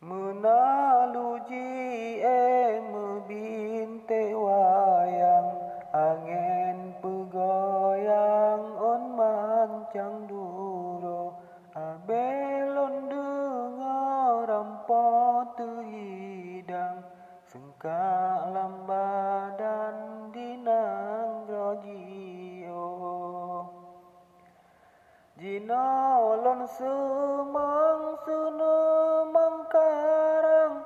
Menaluji mebinte wayang, angin pegoyang on mancang duro, abelon dengar rampau terhidang, sengkak lambadan dinang rojio. Jinolon semang sunemang karang,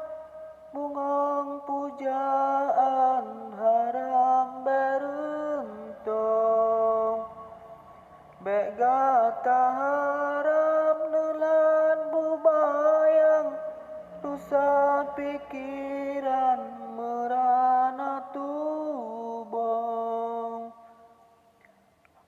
bungong pujaan harang berentong. Bek gata harap nelan bubayang, rusak pikiran merana tubong.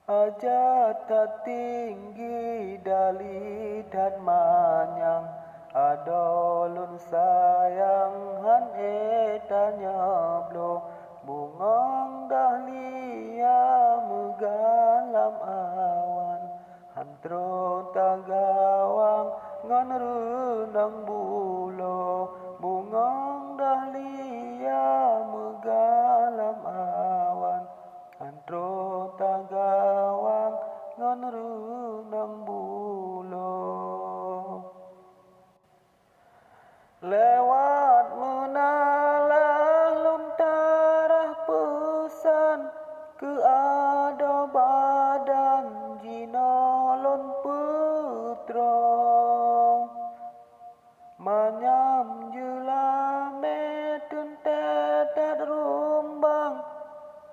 Hajat tak tinggi dali dan manyang, adolun sayang han etanya blo, bungong dahlia megalam awan, hantro tagawang ngan renang bulo, bungong dahlia megalam awan, hantro tagawang ngan renang bulo. Lewat menalah lontarah pesan, ke ado badan jinolon petrong. Manyam jelame tuntetat rumbang,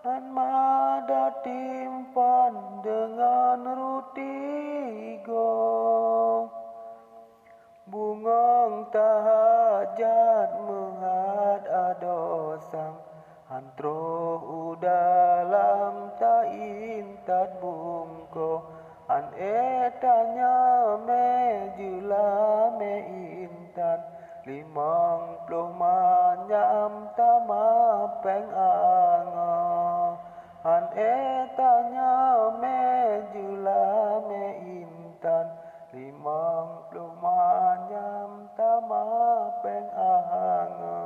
han mada timpan dengan rutigo. Bungong tahajat menghad adosang, hantro udalam ta intat bungko, an etanya me jelame intan, 50 manyam tamapeng anga, an etanya me jelame intan, 50 manyam tamapeng anga.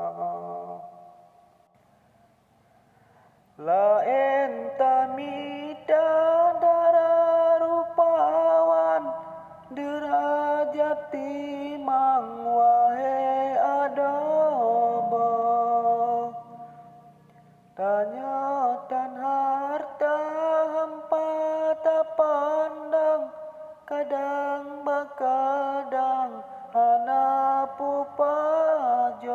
Laen tamita dara rupawan, derajat timang wahe adobo. Tanya tan harta hampa tak pandang, kadang bakadang hana pupajong.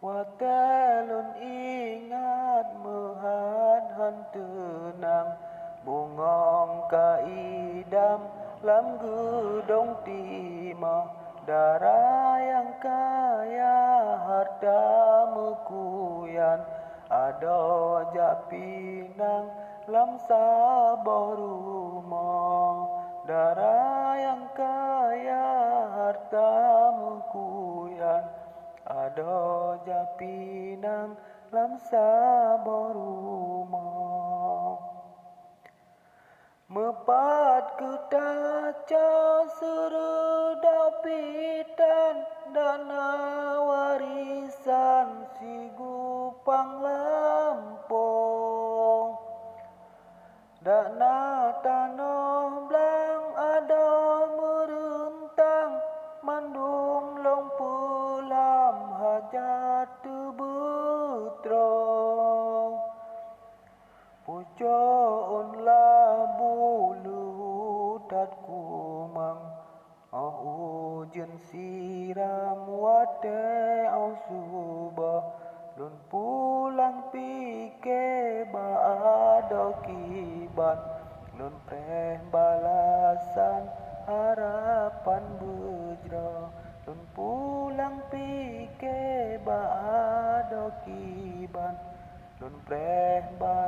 Watelun ingat mehat han tenang, bungong kaidam lam gedong timah, darah yang kaya harta mekuyan, ado jak pinang lam sabor rumah, darah yang kaya harta mekuyan, ado jak pinang lam sabor rumah. Mepat ketaca seredap pitan, dana warisan si gupang lampung. Dana tanah blang ada merentang, mandum long pulam hajat tebetrong. Pucuk labu lutat kumang, ujen siram wate au subah, lun pulang pike baado kiban, lun preh balasan harapan bejra, lun pulang pike baado kiban, lun preh balasan